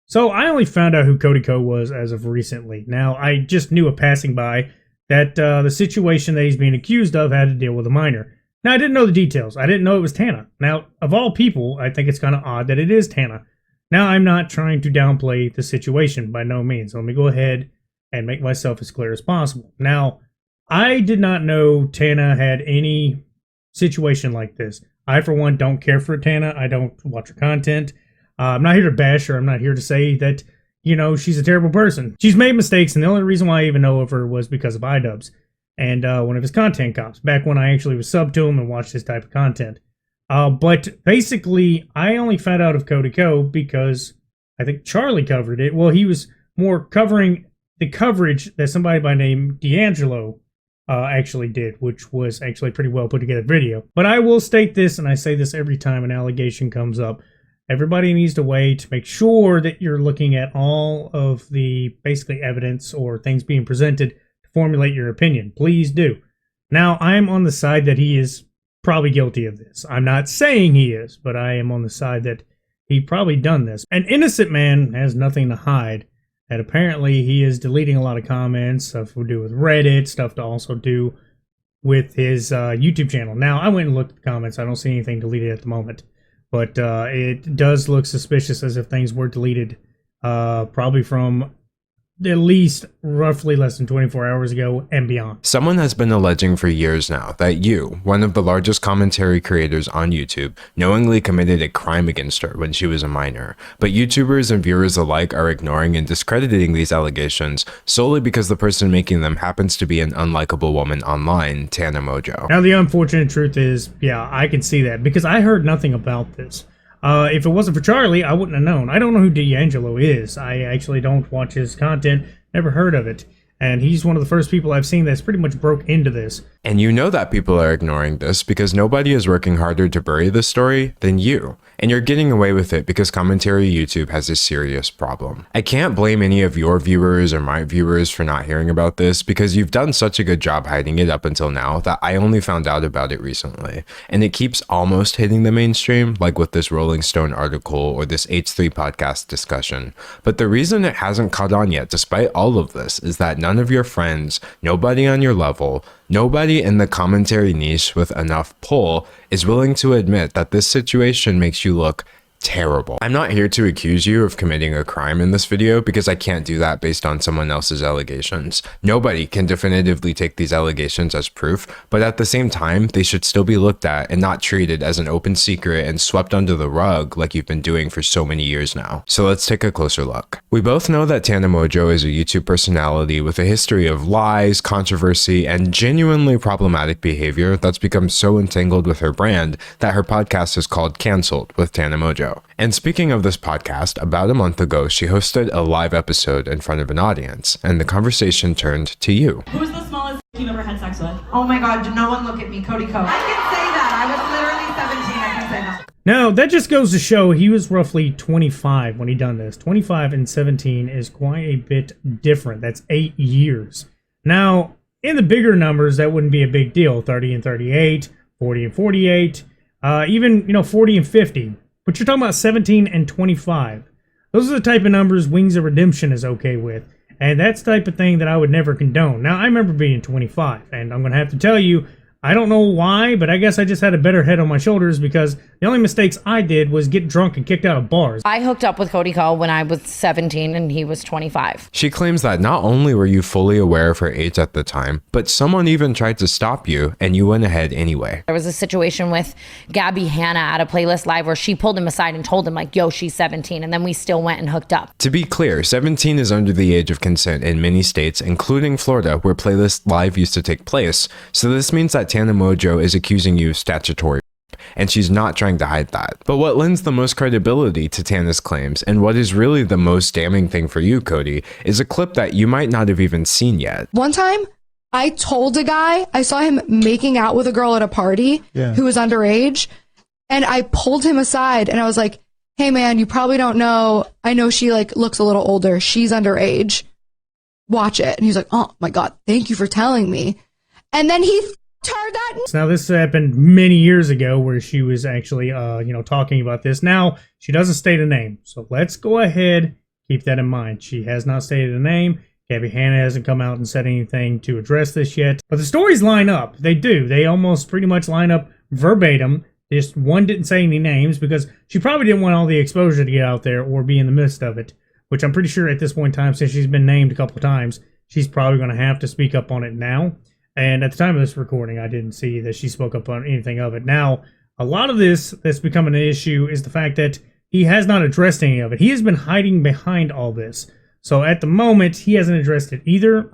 So I only found out who Cody Co was as of recently. Now, I just knew of passing by that the situation that he's being accused of had to deal with a minor. Now, I didn't know the details. I didn't know it was Tana. Now, of all people, I think it's kind of odd that it is Tana. Now, I'm not trying to downplay the situation by no means. Let me go ahead and make myself as clear as possible. Now, I did not know Tana had any situation like this. I, for one, don't care for Tana. I don't watch her content. I'm not here to bash her. I'm not here to say that, she's a terrible person. She's made mistakes, and the only reason why I even know of her was because of iDubbbz and one of his content cops, back when I actually was subbed to him and watched his type of content. But basically, I only found out of Cody Co because I think Charlie covered it. Well, he was more covering the coverage that somebody by name D'Angelo actually did, which was actually a pretty well put together video. But I will state this, and I say this every time an allegation comes up. Everybody needs to wait to make sure that you're looking at all of the basically evidence or things being presented to formulate your opinion. Please do. Now, I'm on the side that he is probably guilty of this. I'm not saying he is, but I am on the side that he probably done this. An innocent man has nothing to hide, and apparently he is deleting a lot of comments, stuff to do with Reddit, stuff to also do with his YouTube channel. Now, I went and looked at the comments. I don't see anything deleted at the moment. But it does look suspicious as if things were deleted probably from at least roughly less than 24 hours ago and beyond. Someone has been alleging for years now that you, one of the largest commentary creators on YouTube, knowingly committed a crime against her when she was a minor. But YouTubers and viewers alike are ignoring and discrediting these allegations solely because the person making them happens to be an unlikable woman online, Tana Mongeau. Now, the unfortunate truth is, yeah, I can see that because I heard nothing about this. If it wasn't for Charlie, I wouldn't have known. I don't know who D'Angelo is. I actually don't watch his content. Never heard of it. And he's one of the first people I've seen that's pretty much broke into this. And you know that people are ignoring this because nobody is working harder to bury this story than you. And you're getting away with it because commentary YouTube has a serious problem. I can't blame any of your viewers or my viewers for not hearing about this because you've done such a good job hiding it up until now that I only found out about it recently. And it keeps almost hitting the mainstream, like with this Rolling Stone article or this H3 podcast discussion. But the reason it hasn't caught on yet, despite all of this, is that none of your friends, nobody on your level, nobody in the commentary niche with enough pull is willing to admit that this situation makes you look terrible. I'm not here to accuse you of committing a crime in this video because I can't do that based on someone else's allegations. Nobody can definitively take these allegations as proof, but at the same time, they should still be looked at and not treated as an open secret and swept under the rug like you've been doing for so many years now. So let's take a closer look. We both know that Tana Mongeau is a YouTube personality with a history of lies, controversy, and genuinely problematic behavior that's become so entangled with her brand that her podcast is called Cancelled with Tana Mongeau. And speaking of this podcast, about a month ago, she hosted a live episode in front of an audience, and the conversation turned to you. Who's the smallest you've ever had sex with? Oh my God, no one look at me, Cody Co. I can say that. I was literally 17, I can say that. Now, that just goes to show he was roughly 25 when he done this. 25 and 17 is quite a bit different. That's 8 years. Now, in the bigger numbers, that wouldn't be a big deal. 30 and 38, 40 and 48, even, 40 and 50. But you're talking about 17 and 25. Those are the type of numbers Wings of Redemption is okay with. And that's the type of thing that I would never condone. Now, I remember being 25, and I'm going to have to tell you, I don't know why, but I guess I just had a better head on my shoulders because the only mistakes I did was get drunk and kicked out of bars. I hooked up with Cody Co when I was 17 and he was 25. She claims that not only were you fully aware of her age at the time, but someone even tried to stop you and you went ahead anyway. There was a situation with Gabby Hanna at a Playlist Live where she pulled him aside and told him like, yo, she's 17. And then we still went and hooked up. To be clear, 17 is under the age of consent in many states, including Florida, where Playlist Live used to take place. So this means that Tana Mongeau is accusing you of statutory, and she's not trying to hide that. But what lends the most credibility to Tana's claims, and what is really the most damning thing for you, Cody, is a clip that you might not have even seen yet. One time, I told a guy, I saw him making out with a girl at a party who was underage, and I pulled him aside, and I was like, hey man, you probably don't know, I know she looks a little older, she's underage, watch it. And he's like, oh my God, thank you for telling me. And then he heard that. Now, this happened many years ago where she was actually, talking about this. Now, she doesn't state a name. So let's go ahead, Keep that in mind. She has not stated a name. Gabby Hanna hasn't come out and said anything to address this yet. But the stories line up. They do. They almost pretty much line up verbatim. Just one didn't say any names because she probably didn't want all the exposure to get out there or be in the midst of it, which I'm pretty sure at this point in time, since she's been named a couple of times, she's probably going to have to speak up on it now. And at the time of this recording, I didn't see that she spoke up on anything of it. Now, a lot of this that's become an issue is the fact that he has not addressed any of it. He has been hiding behind all this. So at the moment, he hasn't addressed it either.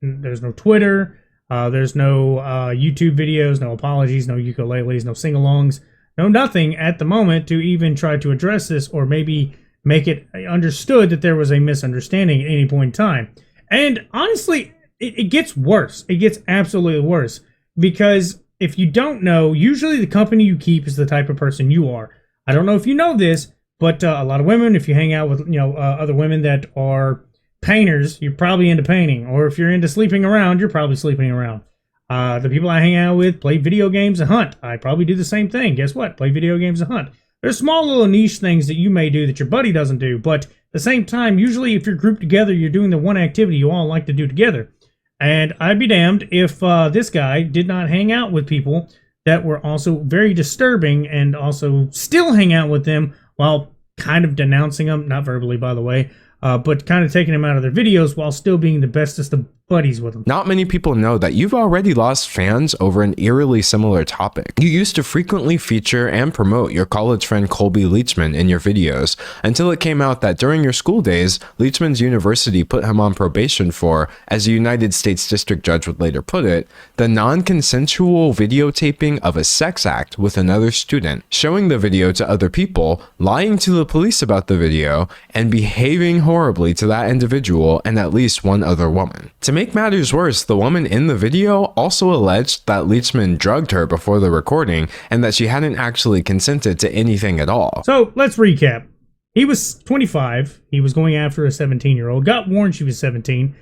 There's no Twitter. There's no YouTube videos, no apologies, no ukuleles, no sing-alongs, no nothing at the moment to even try to address this or maybe make it understood that there was a misunderstanding at any point in time. And honestly, it gets worse. It gets absolutely worse because if you don't know, usually the company you keep is the type of person you are. I don't know if you know this, but a lot of women, if you hang out with other women that are painters, you're probably into painting. Or if you're into sleeping around, you're probably sleeping around. The people I hang out with play video games and hunt. I probably do the same thing. Guess what? Play video games and hunt. There's small little niche things that you may do that your buddy doesn't do. But at the same time, usually if you're grouped together, you're doing the one activity you all like to do together. And I'd be damned if this guy did not hang out with people that were also very disturbing and also still hang out with them while kind of denouncing them, not verbally by the way, but kind of taking them out of their videos while still being the bestest of buddies with them. Not many people know that you've already lost fans over an eerily similar topic. You used to frequently feature and promote your college friend Colby Leachman in your videos until it came out that during your school days, Leachman's university put him on probation for, as a United States District Judge would later put it, the non-consensual videotaping of a sex act with another student, showing the video to other people, lying to the police about the video, and behaving horribly to that individual and at least one other woman. To make matters worse, the woman in the video also alleged that Leachman drugged her before the recording and that she hadn't actually consented to anything at all. So let's recap. He was 25. He was going after a 17-year-old, got warned she was 17,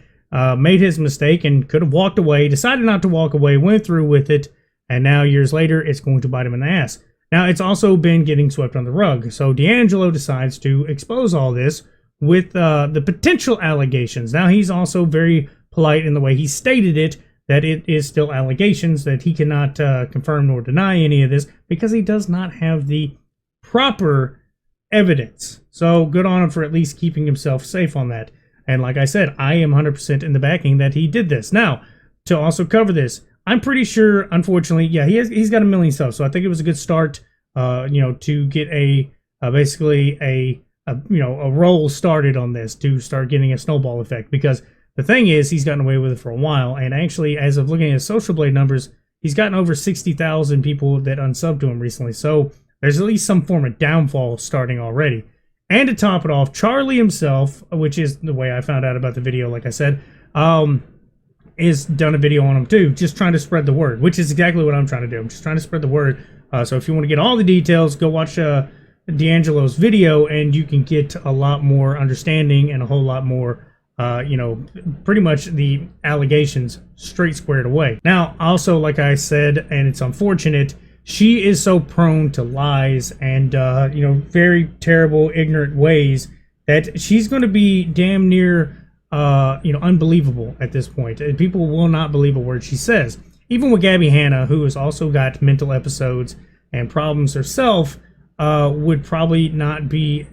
made his mistake and could have walked away, decided not to walk away, went through with it, and now years later, it's going to bite him in the ass. Now, it's also been getting swept on the rug. So D'Angelo decides to expose all this with the potential allegations. Now, he's also very polite in the way he stated it, that it is still allegations, that he cannot confirm nor deny any of this because he does not have the proper evidence. So good on him for at least keeping himself safe on that. And like I said, I am 100% in the backing that he did this. Now, to also cover this, I'm pretty sure, unfortunately, yeah, he's got a million stuff. So I think it was a good start, to get basically a roll started on this, to start getting a snowball effect. Because the thing is, he's gotten away with it for a while, and actually, as of looking at his Social Blade numbers, he's gotten over 60,000 people that unsubbed to him recently. So there's at least some form of downfall starting already. And to top it off, Charlie himself, which is the way I found out about the video, like I said, is done a video on him too, just trying to spread the word, which is exactly what I'm trying to do. I'm just trying to spread the word. So if you want to get all the details, go watch D'Angelo's video, and you can get a lot more understanding and a whole lot more pretty much the allegations straight squared away. Now, also, like I said, and it's unfortunate, she is so prone to lies and, very terrible, ignorant ways that she's going to be damn near, unbelievable at this point. People will not believe a word she says. Even with Gabby Hanna, who has also got mental episodes and problems herself, would probably not be,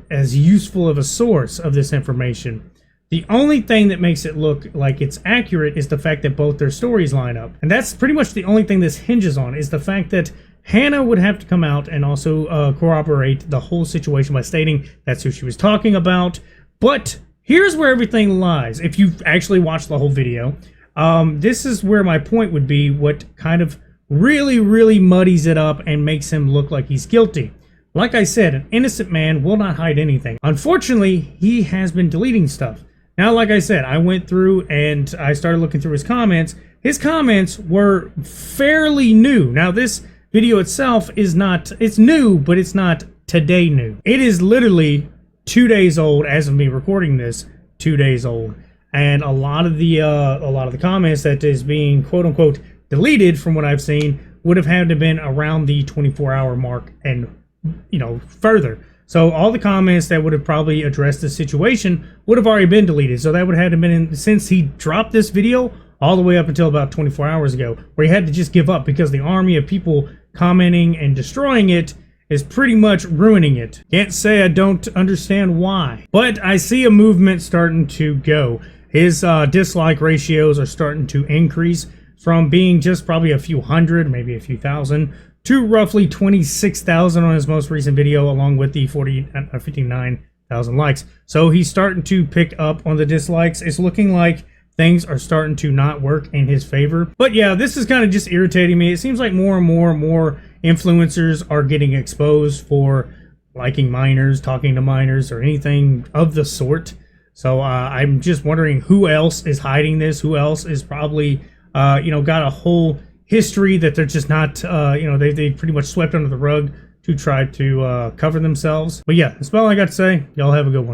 as useful of a source of this information. The only thing that makes it look like it's accurate is the fact that both their stories line up. And that's pretty much the only thing this hinges on, is the fact that Hannah would have to come out and also corroborate the whole situation by stating that's who she was talking about. But here's where everything lies. If you've actually watched the whole video, this is where my point would be, what kind of really, really muddies it up and makes him look like he's guilty. Like I said, an innocent man will not hide anything. Unfortunately, he has been deleting stuff. Now, like I said, I went through and I started looking through his comments. His comments were fairly new. Now, this video itself is not, it's new, but it's not today new. It is literally 2 days old as of me recording this, 2 days old. And a lot of the comments that is being quote unquote deleted from what I've seen would have had to been around the 24-hour mark and further. So all the comments that would have probably addressed the situation would have already been deleted. So that would have had to been in, since he dropped this video all the way up until about 24 hours ago, where he had to just give up because the army of people commenting and destroying it is pretty much ruining it. Can't say I don't understand why, but I see a movement starting to go. His dislike ratios are starting to increase from being just probably a few hundred, maybe a few thousand, to roughly 26,000 on his most recent video, along with the 59,000 likes. So he's starting to pick up on the dislikes. It's looking like things are starting to not work in his favor. But yeah, this is kind of just irritating me. It seems like more and more influencers are getting exposed for liking minors, talking to minors, or anything of the sort. So I'm just wondering who else is hiding this, who else is probably, got a whole history that they're just not, they pretty much swept under the rug to try to cover themselves. But yeah, that's all I got to say. Y'all have a good one.